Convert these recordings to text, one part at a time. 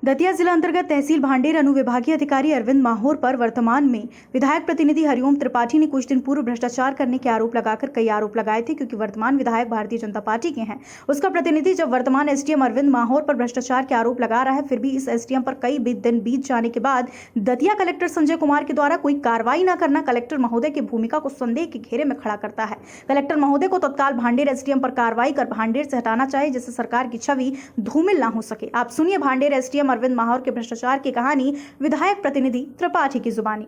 दतिया जिला अंतर्गत तहसील भांडेर अनुविभागीय अधिकारी अरविंद माहौर पर वर्तमान में विधायक प्रतिनिधि हरिओम त्रिपाठी ने कुछ दिन पूर्व भ्रष्टाचार करने के आरोप लगाकर कई आरोप लगाए थे। क्योंकि वर्तमान विधायक भारतीय जनता पार्टी के हैं, उसका प्रतिनिधि जब वर्तमान एसडीएम अरविंद माहौर पर भ्रष्टाचार के आरोप लगा रहा है, फिर भी इस एसडीएम पर कई दिन बीत जाने के बाद दतिया कलेक्टर संजय कुमार के द्वारा कोई कार्रवाई न करना कलेक्टर महोदय की भूमिका को संदेह के घेरे में खड़ा करता है। कलेक्टर महोदय को तत्काल भांडेर एसडीएम पर कार्रवाई कर भांडेर से हटाना चाहिए, जिससे सरकार की छवि धूमिल न हो सके। आप सुनिए भांडेर एसडीएम अरविंद माहौर के भ्रष्टाचार की कहानी विधायक प्रतिनिधि त्रिपाठी की जुबानी।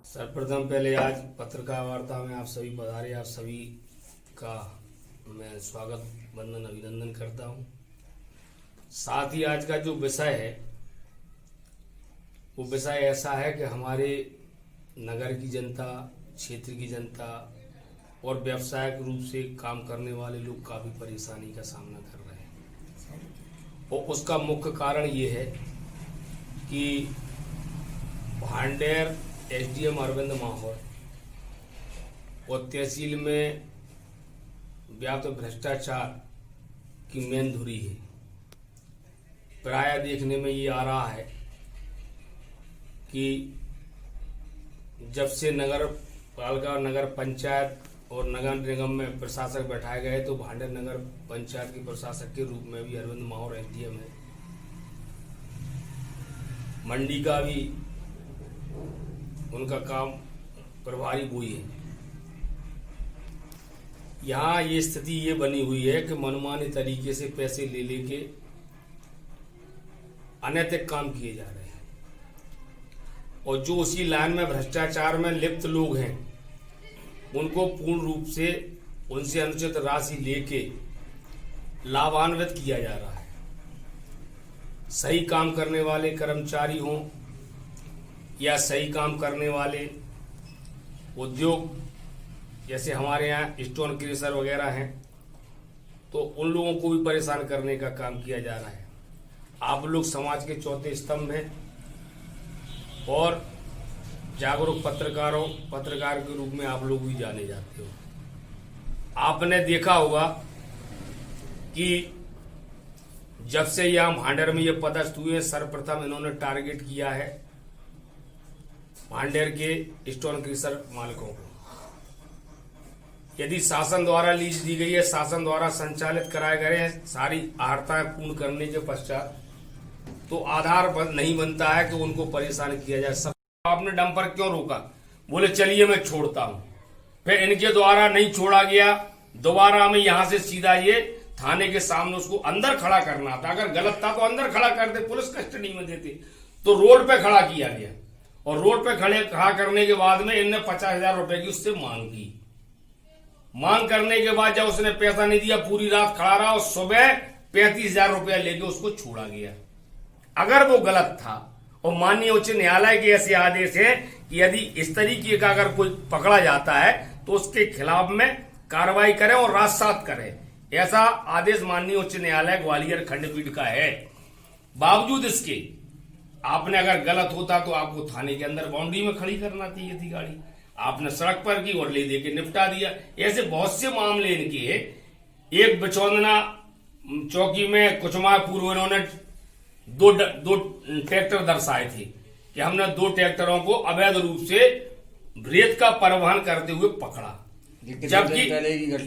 सर्वप्रथम पहले आज पत्रकार वार्ता में आप सभी पधारे, आप सभी का मैं स्वागत वंदन अभिनंदन करता हूं। साथ ही आज का जो विषय है वो विषय ऐसा है कि हमारे नगर की जनता, क्षेत्र की जनता और व्यावसायिक रूप से काम करने वाले लोग काफी परेशानी का सामना कर रहे हैं। और उसका मुख्य कारण ये है कि भांडेर एसडीएम अरविंद माहौर और तहसील में व्याप्त भ्रष्टाचार की मेंधुरी है। प्राय देखने में ये आ रहा है कि जब से नगर पालिका, नगर पंचायत और नगर निगम में प्रशासक बैठाए गए तो भांडेर नगर पंचायत के प्रशासक के रूप में भी अरविंद माहौर एसडीएम है। मंडी का भी उनका काम प्रभारी वही है। यहाँ ये स्थिति ये बनी हुई है कि मनमानी तरीके से पैसे ले लेके अनैतिक काम किए जा रहे हैं और जो उसी लाइन में भ्रष्टाचार में लिप्त लोग हैं उनको पूर्ण रूप से उनसे अनुचित राशि लेके लाभान्वित किया जा रहा है। सही काम करने वाले कर्मचारी हों या सही काम करने वाले उद्योग जैसे हमारे यहाँ स्टोन क्रेशर वगैरह हैं तो उन लोगों को भी परेशान करने का काम किया जा रहा है। आप लोग समाज के चौथे स्तंभ हैं और जागरूक पत्रकार के रूप में आप लोग भी जाने जाते हो। आपने देखा होगा कि जब से यहाँ भांडेर में ये पदस्थ हुए, सर्वप्रथम इन्होंने टारगेट किया है भांडेर के स्टोन क्रेशर मालिकों को। यदि शासन द्वारा लीज दी गई है, शासन द्वारा संचालित कराए गए हैं, सारी अर्हताएं पूर्ण करने के पश्चात तो आधार नहीं बनता है कि उनको परेशान किया जाए। सब आपने डंपर क्यों रोका? बोले चलिए मैं छोड़ता हूं। फिर इनके द्वारा नहीं छोड़ा गया, दोबारा हमें यहां से सीधा ये थाने के सामने उसको अंदर खड़ा करना था। अगर गलत था तो अंदर खड़ा कर दे, पुलिस कस्टडी में देते। तो रोड पे खड़ा किया गया और रोड पे खड़ा करने के बाद में इनने 50,000 रुपए की उससे मांग की। मांग करने के बाद जब उसने पैसा नहीं दिया, पूरी रात खड़ा रहा और सुबह 35,000 रुपया लेके उसको छोड़ा गया। अगर वो गलत था और माननीय उच्च न्यायालय के ऐसे आदेश है कि यदि इस तरीके का अगर कोई पकड़ा जाता है तो उसके खिलाफ में कार्रवाई करें और राजसात करें, ऐसा आदेश माननीय उच्च न्यायालय ग्वालियर खंडपीठ का है। बावजूद इसके आपने अगर गलत होता तो आपको थाने के अंदर बाउंड्री में खड़ी करना चाहिए थी गाड़ी, आपने सड़क पर की और ले दे के निपटा दिया। ऐसे बहुत से मामले इनके हैं। एक बिचौंदना चौकी में कुछ माह पूर्व इन्होंने दो ट्रैक्टर दर्शाए थे कि हमने 2 ट्रैक्टरों को अवैध रूप से रेत का परिवहन करते हुए पकड़ा, जबकि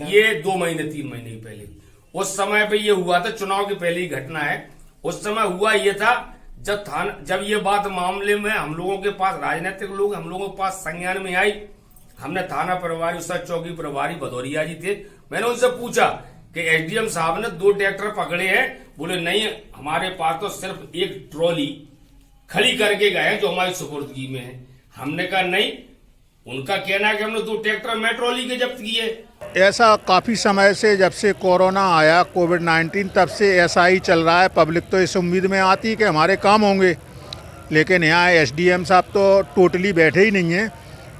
ये 2 महीने 3 महीने की पहले उस समय पे ये हुआ था। चुनाव की पहले ही घटना है। उस समय हुआ ये था जब ये बात मामले में हम लोगों के पास, राजनीतिक लोग हम लोगों के पास संज्ञान में आई, हमने थाना प्रभारी, उस चौकी प्रभारी भदौरिया जी थे, मैंने उनसे पूछा कि एसडीएम साहब ने 2 ट्रैक्टर पकड़े हैं। बोले नहीं, हमारे पास तो सिर्फ एक ट्रॉली खड़ी करके गए हैं जो हमारी सुपुर्दगी में है। हमने कहा नहीं, उनका कहना है कि हमने 2 ट्रैक्टर में ट्रॉली के जब्त किए। ऐसा काफ़ी समय से, जब से कोरोना आया कोविड-19 तब से ऐसा ही चल रहा है। पब्लिक तो इस उम्मीद में आती है कि हमारे काम होंगे, लेकिन यहाँ एसडीएम साहब तो टोटली बैठे ही नहीं हैं।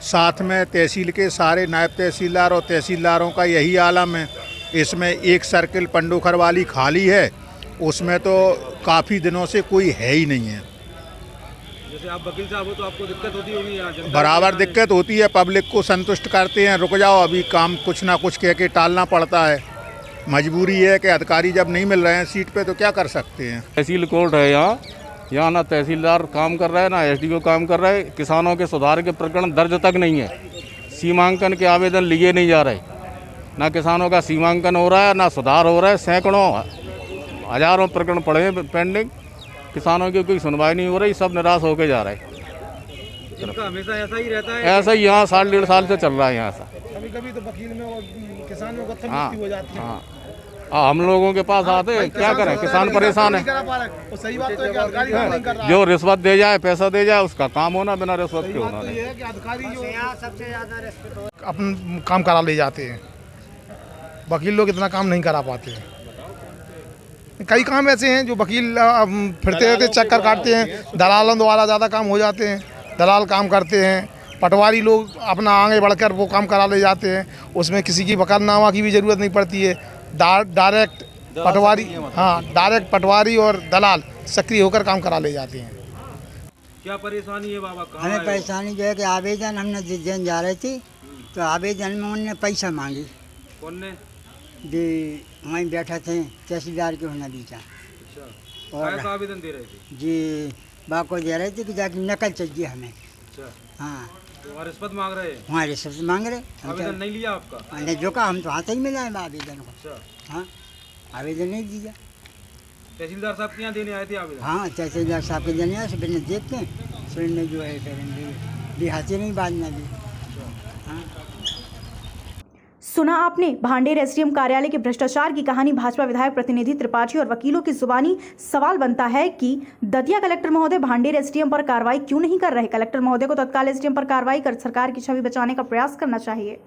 साथ में तहसील के सारे नायब तहसीलदार और तहसीलदारों का यही आलम है। इसमें एक सर्किल पंडोखर वाली खाली है, उसमें तो काफ़ी दिनों से कोई है ही नहीं है। जैसे आप वकील साहब हो तो आपको दिक्कत होती होगी यहाँ? बराबर दिक्कत होती है। पब्लिक को संतुष्ट करते हैं, रुक जाओ अभी काम, कुछ ना कुछ कह के टालना पड़ता है। मजबूरी है कि अधिकारी जब नहीं मिल रहे हैं सीट पे तो क्या कर सकते हैं। तहसील कोर्ट है यहाँ यहाँ ना तहसीलदार काम कर रहा है, ना एसडीओ काम कर रहा है। किसानों के सुधार के प्रकरण दर्ज तक नहीं है। सीमांकन के आवेदन लिए नहीं जा रहे, ना किसानों का सीमांकन हो रहा है, ना सुधार हो रहा है। सैकड़ों हजारों प्रकरण पड़े हैं पेंडिंग। किसानों की कोई सुनवाई नहीं हो रही, सब निराश होकर जा रहा है। इनका हमेशा ऐसा ही रहता है। ऐसा ही यहाँ 1.5 से चल रहा है यहाँ से। कभी कभी तो वकील में और किसान में गत्थम हाँ, मृत्यु हो जाती है। हाँ। हम लोगों के पास आते हैं, क्या करें, किसान परेशान है। वो सही बात तो है कि अधिकारी काम नहीं कर रहा। जो रिश्वत दे जाए, पैसा दे जाए, उसका काम होना, बिना रिश्वत के होना तो नहीं। ये है कि अधिकारी जो सबसे ज्यादा अपन काम करा ले जाते हैं, वकील लोग इतना काम नहीं करा पाते हैं। कई काम ऐसे हैं जो वकील फिरते रहते चक्कर काटते हैं, दलालों द्वारा ज़्यादा काम हो जाते हैं, दलाल काम करते हैं। पटवारी लोग अपना आगे बढ़कर वो काम करा ले जाते हैं, उसमें किसी की वकालतनामा की भी ज़रूरत नहीं पड़ती है। डायरेक्ट पटवारी, हाँ, डायरेक्ट पटवारी और दलाल सक्रिय होकर काम करा ले जाते हैं। क्या परेशानी है बाबा? कहाँ हमें आए हो? परेशानी जो है कि आवेदन हमने देने जा रहे थे, तो आवेदन में उन्होंने पैसा मांगी। कौन ने? जी वहीं बैठे थे, तहसीलदार के होना बीचा। अच्छा, और क्या का आवेदन दे रहे थे? जी बाको दे रहे थे कि जाके नकल चाहिए हमें। अच्छा, हाँ, तो वहाँ रिश्वत मांग रहे हैं। वहाँ रिश्वत मांग रहे। हम आवेदन नहीं लिया आपका? तो हमने जो कहा हम तो हाथ ही मिला है आवेदन को। अच्छा, हाँ, आवेदन नहीं दिया। तहसीलदार साहब के यहाँ देने आए थे आवेदन? हाँ, तहसीलदार साहब के देने आए, फिर देख के फिर ने जो है फिर दिहाती नहीं बाद में दी। हाँ। सुना आपने भांडेर एसडीएम कार्यालय के भ्रष्टाचार की कहानी। भाजपा विधायक प्रतिनिधि त्रिपाठी और वकीलों की जुबानी सवाल बनता है कि दतिया कलेक्टर महोदय भांडेर एसडीएम पर कार्रवाई क्यों नहीं कर रहे। कलेक्टर महोदय को तत्काल एसडीएम पर कार्रवाई कर सरकार की छवि बचाने का प्रयास करना चाहिए।